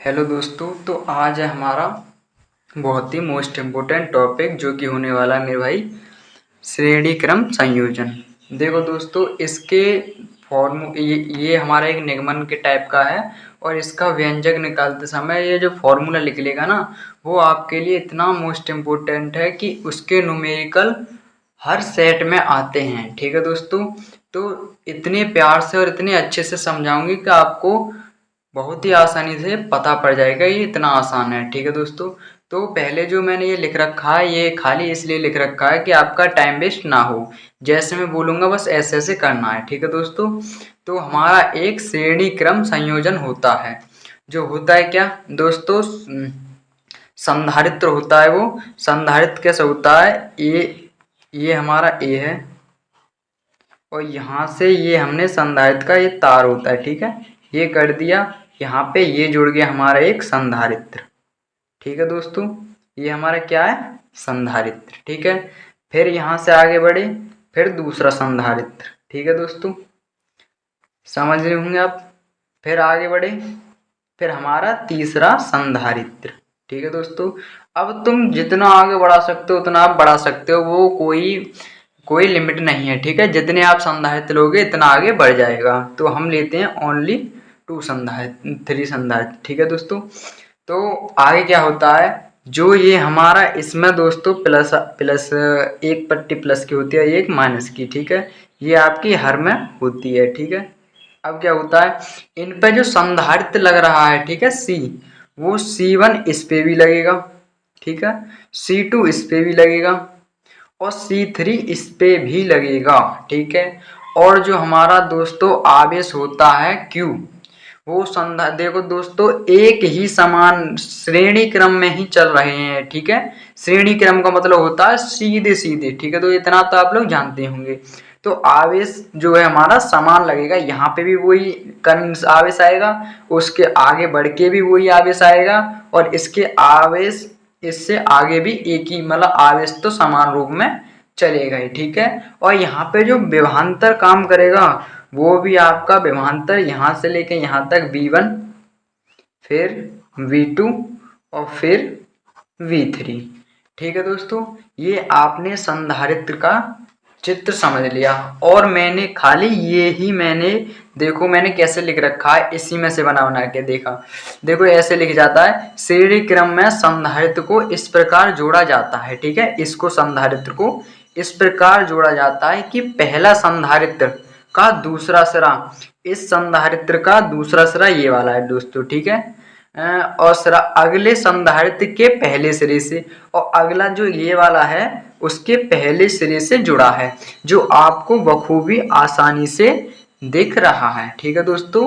Hello दोस्तों, तो आज है हमारा बहुत ही मोस्ट इम्पोर्टेंट टॉपिक जो कि होने वाला है मेरे भाई श्रेणी क्रम संयोजन। देखो दोस्तों, इसके ये हमारा एक निगमन के टाइप का है और इसका व्यंजक निकालते समय ये जो फॉर्मूला लिख लेगा ना, वो आपके लिए इतना मोस्ट इम्पोर्टेंट है कि उसके न्यूमेरिकल हर सेट में आते हैं। ठीक है दोस्तों, तो इतने प्यार से और इतने अच्छे से समझाऊंगी कि आपको बहुत ही आसानी से पता पड़ जाएगा। ये इतना आसान है। ठीक है दोस्तों, तो पहले जो मैंने ये लिख रखा है ये खाली इसलिए लिख रखा है कि आपका टाइम वेस्ट ना हो। जैसे मैं बोलूँगा बस ऐसे ऐसे करना है। ठीक है दोस्तों, तो हमारा एक श्रेणी क्रम संयोजन होता है। जो होता है क्या दोस्तों, संधारित्र होता है। वो संधारित्र कैसे होता है, ये हमारा ए है और यहाँ से ये हमने संधारित्र का ये तार होता है। ठीक है, ये कर दिया, यहाँ पे ये जुड़ गया हमारा एक संधारित्र। ठीक है दोस्तों, ये हमारा क्या है, संधारित्र। ठीक है, फिर यहाँ से आगे बढ़े, फिर दूसरा संधारित्र। ठीक है दोस्तों, समझ रहे होंगे आप। फिर आगे बढ़े, फिर हमारा तीसरा संधारित्र। ठीक है दोस्तों, अब तुम जितना आगे बढ़ा सकते हो उतना आप बढ़ा सकते हो, वो कोई लिमिट नहीं है। ठीक है, जितने आप संधारित्र लोगे इतना आगे बढ़ जाएगा। तो हम लेते हैं ओनली 3 संधारित्र। ठीक है दोस्तों, तो आगे क्या होता है, जो ये हमारा इसमें दोस्तों प्लस प्लस एक पट्टी प्लस की होती है, एक माइनस की। ठीक है, ये आपकी हर में होती है। ठीक है, अब क्या होता है, इन पे जो संधारित्र लग रहा है, ठीक है, सी, वो C1 इस पे भी लगेगा। ठीक है, C2 इस पे भी लगेगा और C3 इस पे भी लगेगा। ठीक है, और जो हमारा दोस्तों आवेश होता है Q, वो देखो दोस्तों, एक ही समान श्रेणी क्रम में ही चल रहे हैं। ठीक है, श्रेणी क्रम का मतलब होता है सीधे सीधे। ठीक है, तो इतना तो आप लोग जानते होंगे। तो आवेश जो है हमारा समान लगेगा, यहाँ पे भी वही आवेश आएगा, उसके आगे बढ़ के भी वही आवेश आएगा, और इसके आवेश इससे आगे भी एक ही, मतलब आवेश तो समान रूप में चलेगा ही। ठीक है, और यहाँ पे जो विभवांतर काम करेगा वो भी आपका विभवांतर यहाँ से लेके यहाँ तक V1, फिर V2 और फिर V3। ठीक है दोस्तों, ये आपने संधारित्र का चित्र समझ लिया। और मैंने खाली ये ही देखो मैंने कैसे लिख रखा है, इसी में से बना के देखा। देखो ऐसे लिख जाता है, श्रेणी क्रम में संधारित्र को इस प्रकार जोड़ा जाता है। ठीक है, इसको संधारित्र को इस प्रकार जोड़ा जाता है कि पहला संधारित्र का दूसरा सिरा, इस संधारित्र का दूसरा सिरा ये वाला है दोस्तों। ठीक है, और सिरा अगले संधारित्र के पहले सिरे से, और अगला जो ये वाला है उसके पहले सिरे से जुड़ा है, जो आपको बखूबी आसानी से दिख रहा है। ठीक है दोस्तों,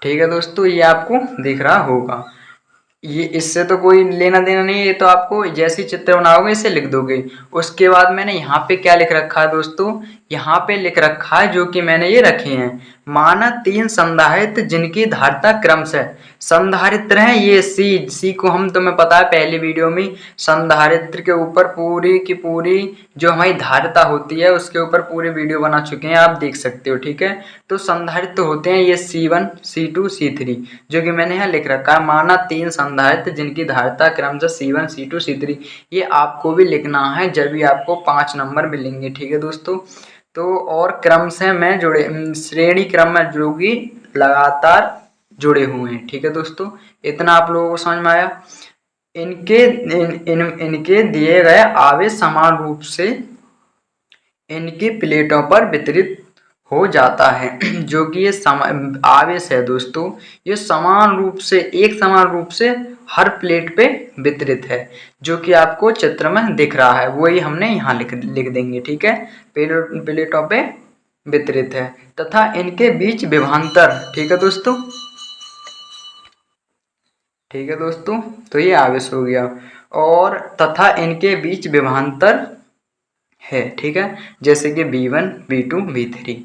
ठीक है दोस्तों, ये आपको दिख रहा होगा। ये इससे तो कोई लेना देना नहीं है, ये तो आपको जैसी चित्र बनाओगे इसे लिख दोगे। उसके बाद मैंने यहाँ पे क्या लिख रखा है दोस्तों, यहाँ पे लिख रखा है जो कि मैंने ये रखे हैं, माना 3 संधारित्र जिनकी धारिता क्रम से संधारित्र है ये सी को हम, तुम्हें पता है पहली वीडियो में संधारित्र के ऊपर पूरी की पूरी जो हमारी धारिता होती है उसके ऊपर पूरी वीडियो बना चुके हैं, आप देख सकते हो। ठीक है, तो संधारित्र होते हैं ये C1 C2 C3, जो कि मैंने यहाँ लिख रखा है, माना 3 संधारित्र जिनकी धारिता क्रम से C1 C2 C3। ये आपको भी लिखना है जब भी आपको 5 नंबर मिलेंगे। ठीक है दोस्तों, तो और क्रम से मैं जुड़े, श्रेणी क्रम में जो कि लगातार जुड़े हुए हैं। ठीक है दोस्तों, इतना आप लोगों को समझ में आया। इनके दिए गए आवेश समान रूप से इनकी प्लेटों पर वितरित हो जाता है। जो कि ये आवेश है दोस्तों, ये एक समान रूप से हर प्लेट पे वितरित है, जो कि आपको चित्र में दिख रहा है, वही हमने यहाँ लिख देंगे। ठीक है, प्लेटों पे वितरित है तथा इनके बीच विभवांतर। ठीक है दोस्तों, ठीक है दोस्तों, तो ये आवेश हो गया, और तथा इनके बीच विभवांतर है। ठीक है, जैसे कि V1 V2 V3।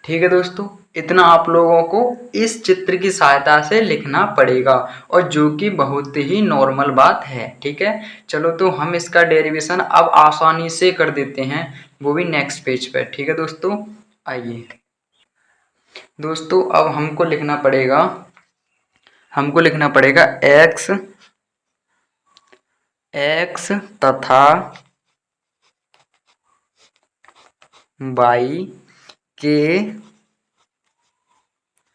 ठीक है दोस्तों, इतना आप लोगों को इस चित्र की सहायता से लिखना पड़ेगा, और जो कि बहुत ही नॉर्मल बात है। ठीक है, चलो तो हम इसका डेरिवेशन अब आसानी से कर देते हैं, वो भी नेक्स्ट पेज पर। ठीक है दोस्तों, आइए दोस्तों, अब हमको लिखना पड़ेगा एक्स तथा वाई के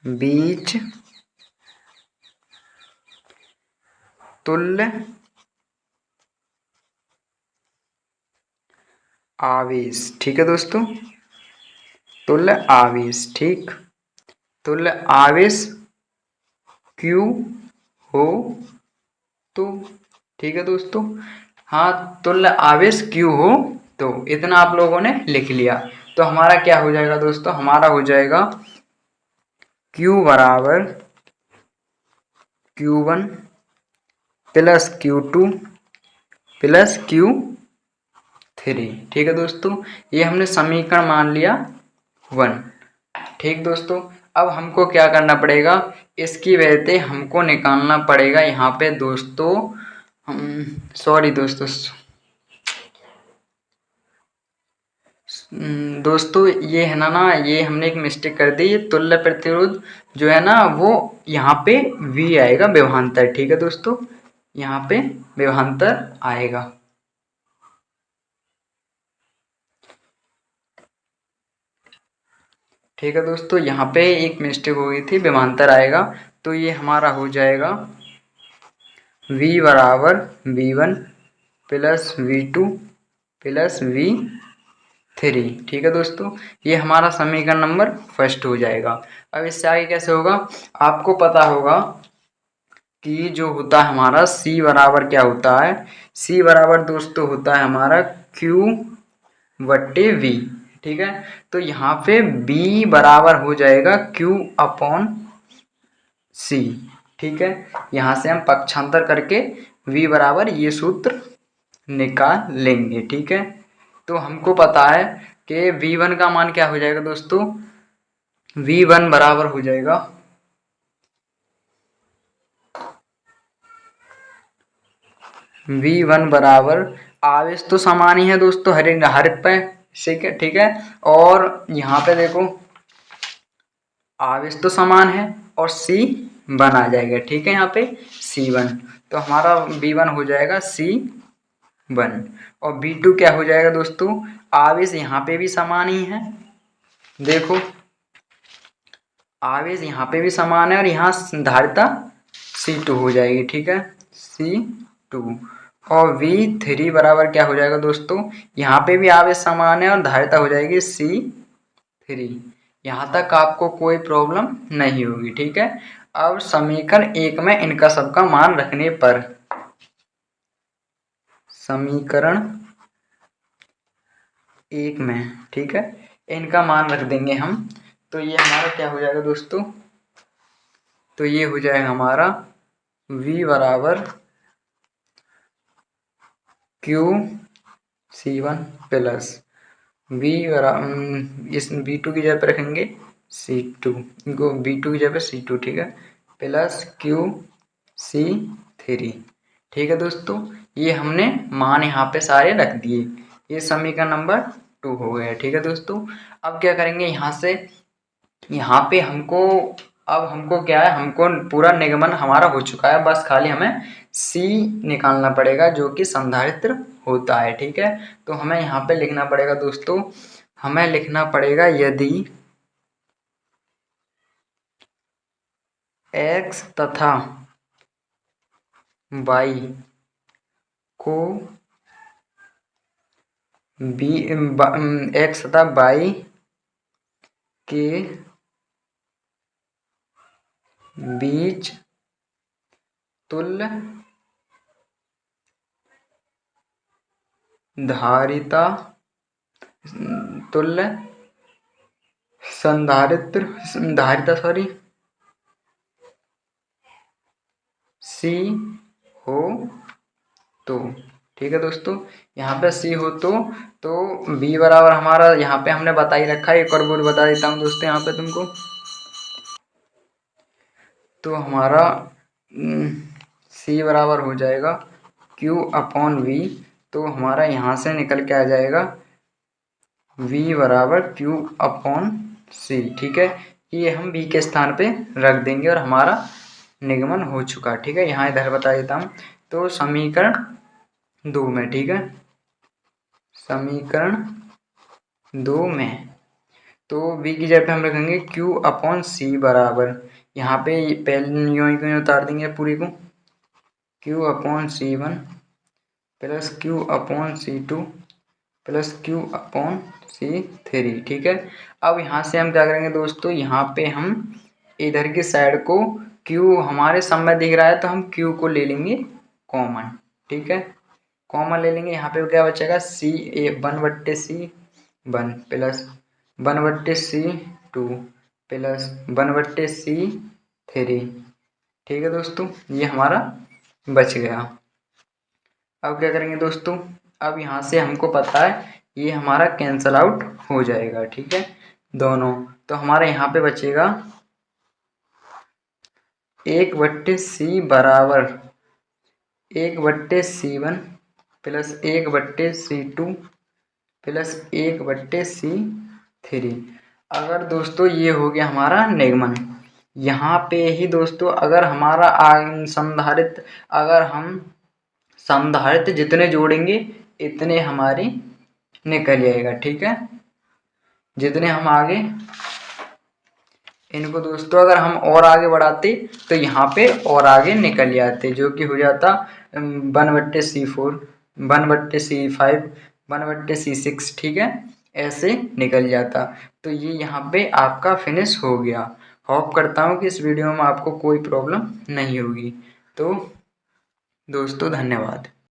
बीच तुल्य आवेश। ठीक है दोस्तों, तुल्य आवेश, ठीक, तुल्य आवेश Q हो तो, ठीक है दोस्तों, हाँ, तुल्य आवेश Q हो तो इतना आप लोगों ने लिख लिया। तो हमारा क्या हो जाएगा दोस्तों, हमारा हो जाएगा Q बराबर Q1 plus Q2 plus Q3। ठीक है दोस्तों, ये हमने समीकरण मान लिया 1। ठीक दोस्तों, अब हमको क्या करना पड़ेगा, इसकी वजह से हमको निकालना पड़ेगा यहाँ पे दोस्तों, सॉरी दोस्तों, दोस्तों ये है ना ये हमने एक मिस्टेक कर दी। ये तुल्य प्रतिरोध जो है ना वो यहाँ पे V आएगा, विभवांतर। ठीक है दोस्तों, यहाँ पे विभवांतर आएगा। ठीक है दोस्तों, यहाँ पे एक मिस्टेक हो गई थी, विभवांतर आएगा। तो ये हमारा हो जाएगा V बराबर V1 plus V2 plus V3। ठीक है दोस्तों, ये हमारा समीकरण नंबर फर्स्ट हो जाएगा। अब इससे आगे कैसे होगा, आपको पता होगा कि जो होता है हमारा C बराबर क्या होता है, C बराबर दोस्तों होता है हमारा Q बट्टे V। ठीक है, तो यहाँ पे B बराबर हो जाएगा Q अपॉन C। ठीक है, यहाँ से हम पक्षांतर करके V बराबर ये सूत्र निकाल लेंगे। ठीक है, तो हमको पता है कि V1 का मान क्या हो जाएगा दोस्तों, V1 बराबर हो जाएगा V1 बराबर, आवेश तो समान ही है दोस्तों हर एक पे, ठीक है, और यहाँ पे देखो आवेश तो समान है और C1 आ जाएगा। ठीक है, यहाँ पे C1, तो हमारा V1 हो जाएगा C1 और V2 क्या हो जाएगा दोस्तों, आवेश यहाँ पे भी समान ही है, देखो आवेश यहाँ पे भी समान है और यहाँ धारिता C2 हो जाएगी। ठीक है, C2 और V3 बराबर क्या हो जाएगा दोस्तों, यहाँ पे भी आवेश समान है और धारिता हो जाएगी C3। यहाँ तक आपको कोई प्रॉब्लम नहीं होगी। ठीक है, अब समीकरण 1 में इनका सबका मान रखने पर, समीकरण 1 में, ठीक है, इनका मान रख देंगे हम, तो ये हमारा क्या हो जाएगा दोस्तों, तो ये हो जाएगा हमारा V बराबर Q(C1) प्लस V बराबर, इस V2 की जगह पर रखेंगे C2, इनको V2 की जगह पर C2, ठीक है, प्लस QC3। ठीक है दोस्तों, ये हमने मान यहाँ पे सारे रख दिए, ये समीकरण नंबर 2 हो गया। ठीक है दोस्तों, अब क्या करेंगे, यहाँ से यहाँ पे हमको क्या है, हमको पूरा निगमन हमारा हो चुका है, बस खाली हमें C निकालना पड़ेगा जो कि संधारित्र होता है। ठीक है, तो हमें यहाँ पे लिखना पड़ेगा दोस्तों, हमें लिखना पड़ेगा यदि X तथा Y को X तथा Y के बीच तुल्य धारिता C हो तो, ठीक है दोस्तों, यहाँ पे C हो तो B बराबर हमारा यहाँ पे हमने बता ही रखा है, एक और बोल बता देता हूँ दोस्तों यहाँ पे तुमको, तो हमारा C बराबर हो जाएगा Q अपॉन V, तो हमारा यहाँ से निकल के आ जाएगा v बराबर q अपॉन c। ठीक है, ये हम v के स्थान पे रख देंगे और हमारा निगमन हो चुका। ठीक है, यहाँ इधर बता देता हूँ। तो समीकरण 2 में, ठीक है, समीकरण 2 में तो v की जगह पे हम रखेंगे q अपॉन c बराबर, यहाँ पे पहले यूँ उतार देंगे पूरी को, q upon c1 plus q upon c2 plus q upon c3। ठीक है, अब यहाँ से हम क्या करेंगे दोस्तों, यहाँ पे हम इधर की साइड को q हमारे समय दिख रहा है तो हम q को ले लेंगे कॉमन। ठीक है, कॉमन ले लेंगे, यहाँ पे क्या बचेगा c 1/c1 plus 1/c2 plus 1/c3। ठीक है दोस्तों, ये हमारा बच गया। अब क्या करेंगे दोस्तों, अब यहाँ से हमको पता है ये हमारा कैंसल आउट हो जाएगा। ठीक है, दोनों, तो हमारा यहाँ पे बचेगा 1/c बराबर 1/c1 plus 1/c2 plus 1/c3। अगर दोस्तों ये हो गया हमारा निगमन, यहाँ पे ही दोस्तों अगर हमारा संधारित्र, अगर हम संधारित्र जितने जोड़ेंगे इतने हमारी निकल जाएगा। ठीक है, जितने हम आगे इनको दोस्तों अगर हम और आगे बढ़ाते तो यहाँ पे और आगे निकल जाते, जो कि हो जाता 1/c4 1/c5 1/c6। ठीक है, ऐसे निकल जाता। तो ये यहाँ पे आपका फिनिश हो गया। होप करता हूँ कि इस वीडियो में आपको कोई प्रॉब्लम नहीं होगी। तो दोस्तों धन्यवाद।